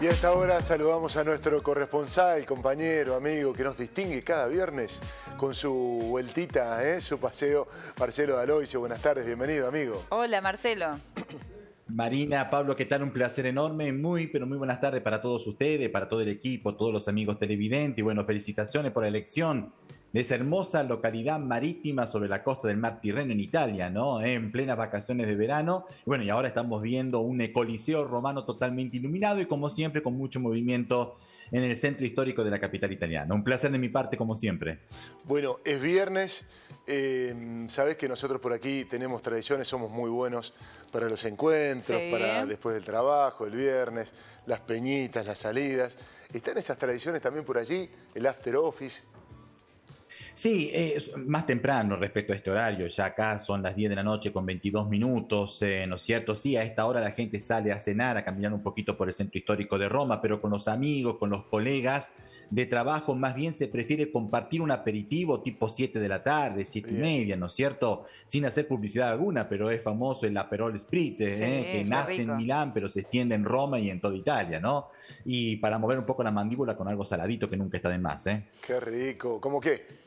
Y a esta hora saludamos a nuestro corresponsal, compañero, amigo, que nos distingue cada viernes con su vueltita, su paseo, Marcelo D'Aloisio. Buenas tardes, bienvenido, amigo. Hola, Marcelo. Marina, Pablo, ¿qué tal? Un placer enorme. Pero muy buenas tardes para todos ustedes, para todo el equipo, todos los amigos televidentes. Y bueno, felicitaciones por la elección de esa hermosa localidad marítima sobre la costa del Mar Tirreno en Italia, ¿no? En plenas vacaciones de verano. Y bueno, y ahora estamos viendo un coliseo romano totalmente iluminado y como siempre con mucho movimiento en el centro histórico de la capital italiana. Un placer de mi parte, como siempre. Bueno, es viernes. Sabés que nosotros por aquí tenemos tradiciones, somos muy buenos para los encuentros, sí, para después del trabajo, el viernes, las peñitas, las salidas. ¿Están esas tradiciones también por allí? El after office. Sí, más temprano respecto a este horario, ya acá son las 10 de la noche con 22 minutos, ¿no es cierto? Sí, a esta hora la gente sale a cenar, a caminar un poquito por el centro histórico de Roma, pero con los amigos, con los colegas de trabajo, más bien se prefiere compartir un aperitivo tipo 7 de la tarde, 7:30, ¿no es cierto? Sin hacer publicidad alguna, pero es famoso el Aperol Spritz, que nace en Milán, pero se extiende en Roma y en toda Italia, ¿no? Y para mover un poco la mandíbula con algo saladito que nunca está de más, ¿eh? Qué rico, ¿cómo qué?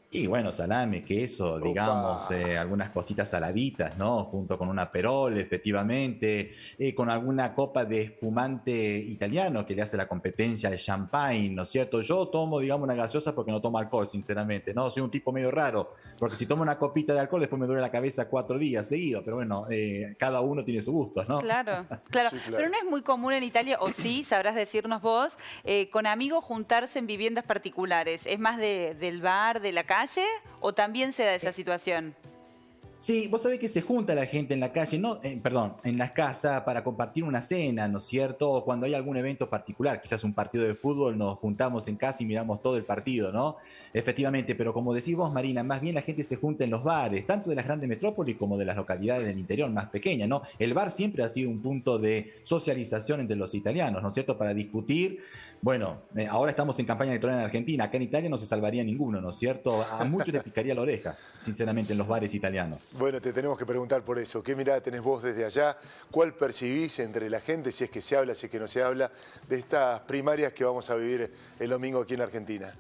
Y bueno, salame, queso, digamos, algunas cositas saladitas, ¿no? Junto con un aperol, efectivamente, con alguna copa de espumante italiano que le hace la competencia al champagne, ¿no es cierto? Yo tomo, digamos, una gaseosa porque no tomo alcohol, sinceramente, ¿no? Soy un tipo medio raro, porque si tomo una copita de alcohol después me duele la cabeza 4 días seguidos, pero bueno, cada uno tiene su gusto, ¿no? Claro, claro. Sí, claro. Pero no es muy común en Italia, o sí, sabrás decirnos vos, con amigos juntarse en viviendas particulares. ¿Es más del bar, de la calle, o también se da esa situación? Sí, vos sabés que se junta la gente en la calle, no, perdón, en las casas para compartir una cena, ¿no es cierto? O cuando hay algún evento particular, quizás un partido de fútbol, nos juntamos en casa y miramos todo el partido, ¿no? Efectivamente, pero como decís vos, Marina, más bien la gente se junta en los bares, tanto de las grandes metrópolis como de las localidades del interior más pequeñas, ¿no? El bar siempre ha sido un punto de socialización entre los italianos, ¿no es cierto? Para discutir. Bueno, ahora estamos en campaña electoral en Argentina, acá en Italia no se salvaría ninguno, ¿no es cierto? A muchos les picaría la oreja, sinceramente, en los bares italianos. Bueno, te tenemos que preguntar por eso. ¿Qué mirada tenés vos desde allá? ¿Cuál percibís entre la gente, si es que se habla, si es que no se habla, de estas primarias que vamos a vivir el domingo aquí en Argentina?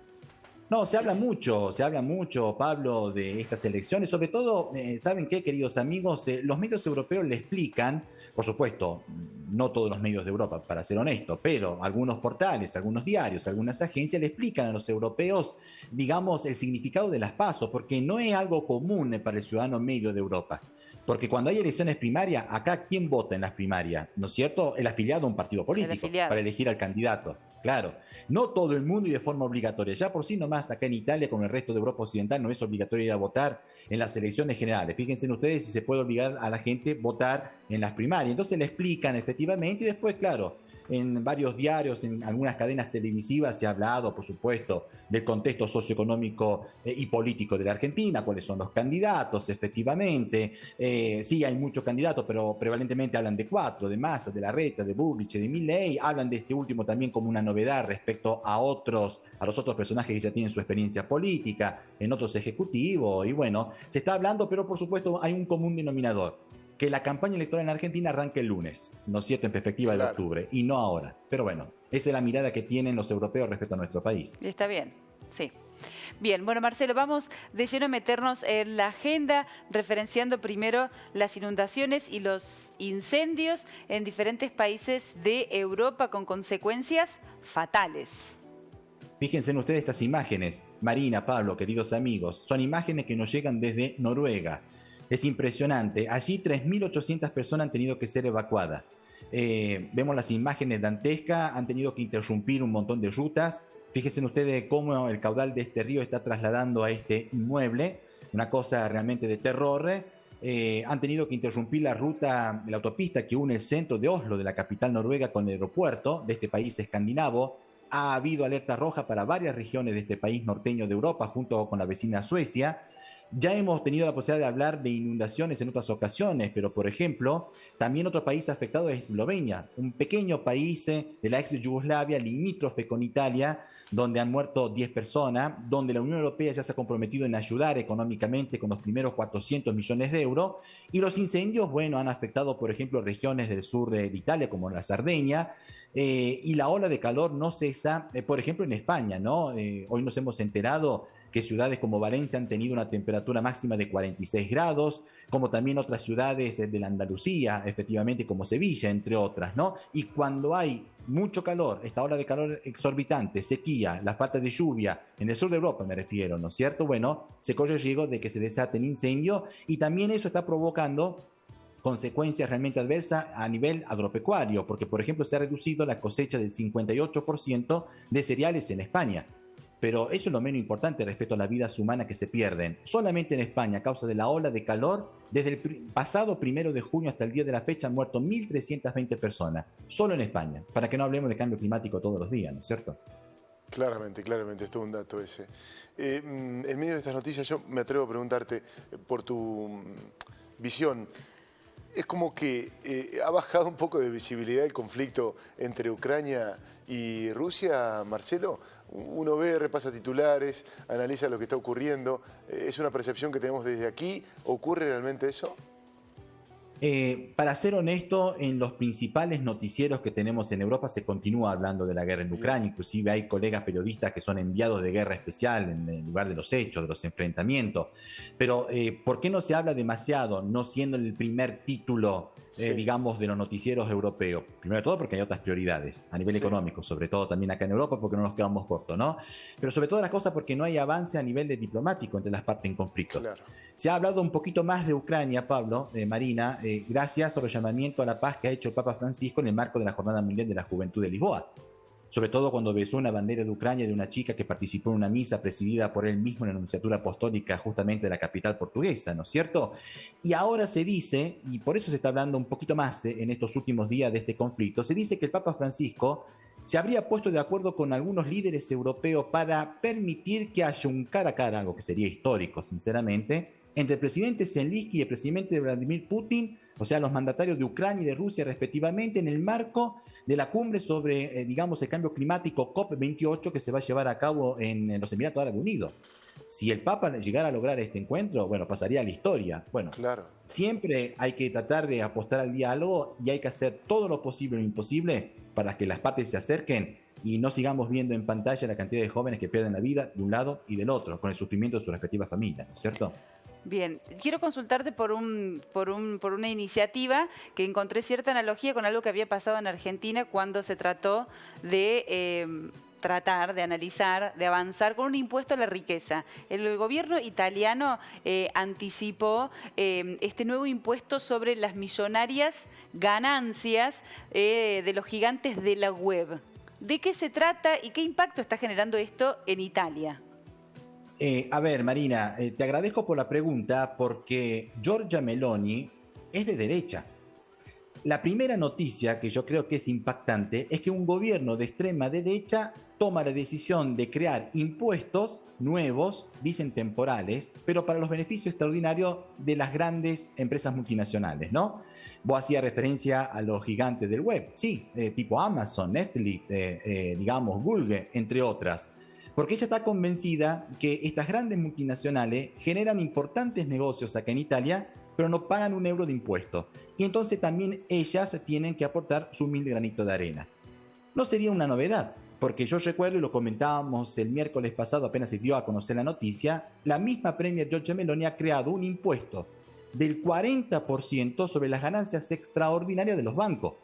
No, se habla mucho, Pablo, de estas elecciones. Sobre todo, ¿saben qué, queridos amigos? Los medios europeos le explican, por supuesto, no todos los medios de Europa, para ser honesto, pero algunos portales, algunos diarios, algunas agencias le explican a los europeos, digamos, el significado de las PASO, porque no es algo común para el ciudadano medio de Europa. Porque cuando hay elecciones primarias, acá, ¿quién vota en las primarias? ¿No es cierto? El afiliado a un partido político para elegir al candidato. Claro, no todo el mundo y de forma obligatoria. Ya por sí nomás acá en Italia, como el resto de Europa Occidental, no es obligatorio ir a votar en las elecciones generales. Fíjense ustedes si se puede obligar a la gente a votar en las primarias. Entonces le explican efectivamente y después, claro, en varios diarios, en algunas cadenas televisivas se ha hablado, por supuesto, del contexto socioeconómico y político de la Argentina, cuáles son los candidatos, efectivamente. Sí, hay muchos candidatos, pero prevalentemente hablan de 4, de Massa, de Larreta, de Bullrich, de Milei. Hablan de este último también como una novedad respecto a los otros personajes que ya tienen su experiencia política, en otros ejecutivos. Y bueno, se está hablando, pero por supuesto hay un común denominador: que la campaña electoral en Argentina arranque el lunes, ¿no es cierto?, en perspectiva de octubre, y no ahora. Pero bueno, esa es la mirada que tienen los europeos respecto a nuestro país. Está bien, sí. Bien, bueno, Marcelo, vamos de lleno a meternos en la agenda, referenciando primero las inundaciones y los incendios en diferentes países de Europa con consecuencias fatales. Fíjense en ustedes estas imágenes, Marina, Pablo, queridos amigos, son imágenes que nos llegan desde Noruega. Es impresionante. Allí 3.800 personas han tenido que ser evacuadas. Vemos las imágenes dantescas, han tenido que interrumpir un montón de rutas. Fíjense ustedes cómo el caudal de este río está trasladando a este inmueble. Una cosa realmente de terror. Han tenido que interrumpir la ruta de la autopista que une el centro de Oslo, de la capital noruega, con el aeropuerto de este país escandinavo. Ha habido alerta roja para varias regiones de este país norteño de Europa, junto con la vecina Suecia. Ya hemos tenido la posibilidad de hablar de inundaciones en otras ocasiones, pero por ejemplo, también otro país afectado es Eslovenia, un pequeño país de la ex Yugoslavia, limítrofe con Italia, donde han muerto 10 personas, donde la Unión Europea ya se ha comprometido en ayudar económicamente con los primeros 400 millones de euros, y los incendios, bueno, han afectado, por ejemplo, regiones del sur de Italia, como la Cerdeña, Y la ola de calor no cesa, por ejemplo, en España, ¿no? Hoy nos hemos enterado que ciudades como Valencia han tenido una temperatura máxima de 46 grados, como también otras ciudades de la Andalucía, efectivamente, como Sevilla, entre otras, ¿no? Y cuando hay mucho calor, esta ola de calor exorbitante, sequía, la falta de lluvia, en el sur de Europa me refiero, ¿no es cierto? Bueno, se corre el riesgo de que se desaten incendios y también eso está provocando consecuencias realmente adversas a nivel agropecuario, porque por ejemplo se ha reducido la cosecha del 58% de cereales en España. Pero eso es lo menos importante respecto a las vidas humanas que se pierden. Solamente en España, a causa de la ola de calor, desde el pasado 1 de junio hasta el día de la fecha han muerto 1.320 personas, solo en España, para que no hablemos de cambio climático todos los días, ¿no es cierto? Claramente, es todo un dato ese. En medio de estas noticias yo me atrevo a preguntarte por tu visión. Es como que ha bajado un poco de visibilidad el conflicto entre Ucrania y Rusia, Marcelo. Uno ve, repasa titulares, analiza lo que está ocurriendo. ¿Es una percepción que tenemos desde aquí? ¿Ocurre realmente eso? Para ser honesto, en los principales noticieros que tenemos en Europa se continúa hablando de la guerra en Ucrania. Inclusive hay colegas periodistas que son enviados de guerra especial en el lugar de los hechos, de los enfrentamientos. Pero ¿por qué no se habla demasiado, no siendo el primer título, digamos, de los noticieros europeos? Primero de todo porque hay otras prioridades a nivel económico, sobre todo también acá en Europa, porque no nos quedamos cortos, ¿no? Pero sobre todo las cosas porque no hay avance a nivel de diplomático entre las partes en conflicto. Claro. Se ha hablado un poquito más de Ucrania, Pablo, Marina, gracias al llamamiento a la paz que ha hecho el Papa Francisco en el marco de la Jornada Mundial de la Juventud de Lisboa. Sobre todo cuando besó una bandera de Ucrania de una chica que participó en una misa presidida por él mismo en la Nunciatura Apostólica justamente de la capital portuguesa, ¿no es cierto? Y ahora se dice, y por eso se está hablando un poquito más en estos últimos días de este conflicto, se dice que el Papa Francisco se habría puesto de acuerdo con algunos líderes europeos para permitir que haya un cara a cara, algo que sería histórico, sinceramente, entre el presidente Zelensky y el presidente Vladimir Putin, o sea, los mandatarios de Ucrania y de Rusia respectivamente, en el marco de la cumbre sobre, digamos, el cambio climático COP28 que se va a llevar a cabo en los Emiratos Árabes Unidos. Si el Papa llegara a lograr este encuentro, bueno, pasaría a la historia. Bueno, claro. Siempre hay que tratar de apostar al diálogo y hay que hacer todo lo posible e imposible para que las partes se acerquen y no sigamos viendo en pantalla la cantidad de jóvenes que pierden la vida de un lado y del otro, con el sufrimiento de sus respectivas familias, ¿no es cierto? Bien, quiero consultarte por una iniciativa que encontré cierta analogía con algo que había pasado en Argentina cuando se trató de analizar, de avanzar con un impuesto a la riqueza. El gobierno italiano anticipó este nuevo impuesto sobre las millonarias ganancias de los gigantes de la web. ¿De qué se trata y qué impacto está generando esto en Italia? A ver, Marina, te agradezco por la pregunta porque Giorgia Meloni es de derecha. La primera noticia que yo creo que es impactante es que un gobierno de extrema derecha toma la decisión de crear impuestos nuevos, dicen temporales, pero para los beneficios extraordinarios de las grandes empresas multinacionales, ¿no? Vos hacías referencia a los gigantes del web, sí, tipo Amazon, Netflix, digamos, Google, entre otras. Porque ella está convencida que estas grandes multinacionales generan importantes negocios acá en Italia, pero no pagan un euro de impuesto. Y entonces también ellas tienen que aportar su humilde granito de arena. No sería una novedad, porque yo recuerdo, y lo comentábamos el miércoles pasado, apenas se dio a conocer la noticia, la misma Premier Giorgia Meloni ha creado un impuesto del 40% sobre las ganancias extraordinarias de los bancos,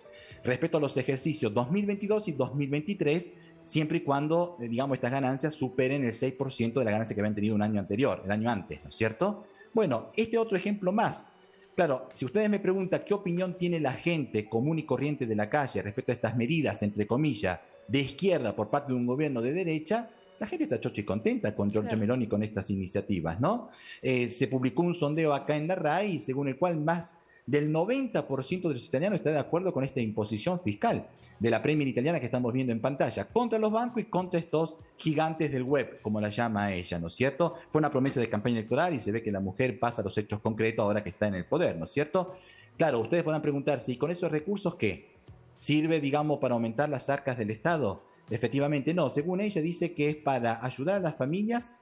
respecto a los ejercicios 2022 y 2023, siempre y cuando, digamos, estas ganancias superen el 6% de la ganancia que habían tenido un año anterior, el año antes, ¿no es cierto? Bueno, este otro ejemplo más. Claro, si ustedes me preguntan qué opinión tiene la gente común y corriente de la calle respecto a estas medidas, entre comillas, de izquierda por parte de un gobierno de derecha, la gente está chocha y contenta con Giorgia Meloni con estas iniciativas, ¿no? Se publicó un sondeo acá en la RAI, según el cual más del 90% de los italianos está de acuerdo con esta imposición fiscal de la Premier italiana que estamos viendo en pantalla, contra los bancos y contra estos gigantes del web, como la llama ella, ¿no es cierto? Fue una promesa de campaña electoral y se ve que la mujer pasa a los hechos concretos ahora que está en el poder, ¿no es cierto? Claro, ustedes podrán preguntarse, ¿y con esos recursos qué? ¿Sirve, digamos, para aumentar las arcas del Estado? Efectivamente no, según ella dice que es para ayudar a las familias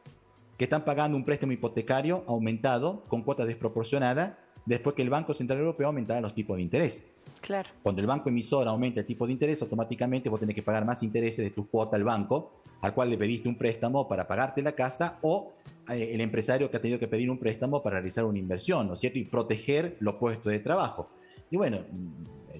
que están pagando un préstamo hipotecario aumentado con cuotas desproporcionadas después que el Banco Central Europeo aumentara los tipos de interés. Claro. Cuando el banco emisor aumenta el tipo de interés, automáticamente vos tenés que pagar más intereses de tu cuota al banco, al cual le pediste un préstamo para pagarte la casa, o el empresario que ha tenido que pedir un préstamo para realizar una inversión, ¿no es cierto? Y proteger los puestos de trabajo. Y bueno,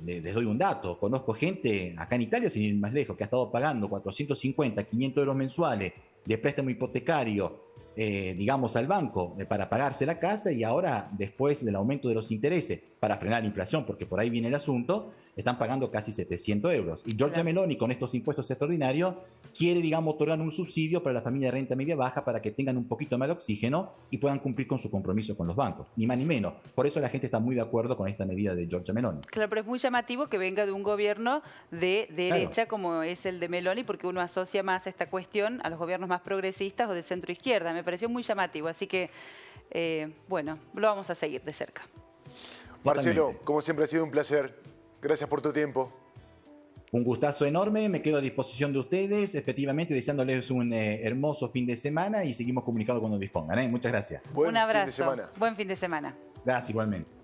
les doy un dato. Conozco gente acá en Italia, sin ir más lejos, que ha estado pagando 450, 500 euros mensuales de préstamo hipotecario, digamos, al banco para pagarse la casa, y ahora, después del aumento de los intereses para frenar la inflación, porque por ahí viene el asunto, están pagando casi 700 euros. Y Giorgia Meloni, con estos impuestos extraordinarios, quiere, digamos, otorgar un subsidio para la familia de renta media baja para que tengan un poquito más de oxígeno y puedan cumplir con su compromiso con los bancos, ni más ni menos. Por eso la gente está muy de acuerdo con esta medida de Giorgia Meloni. Claro, pero es muy llamativo que venga de un gobierno de derecha, claro, como es el de Meloni, porque uno asocia más esta cuestión a los gobiernos más progresistas o de centro izquierda. Me pareció muy llamativo, así que, bueno, lo vamos a seguir de cerca. Marcelo, como siempre ha sido un placer. Gracias por tu tiempo. Un gustazo enorme, me quedo a disposición de ustedes, efectivamente deseándoles un hermoso fin de semana y seguimos comunicados cuando dispongan. Muchas gracias. Un abrazo. Buen fin de semana. Gracias, igualmente.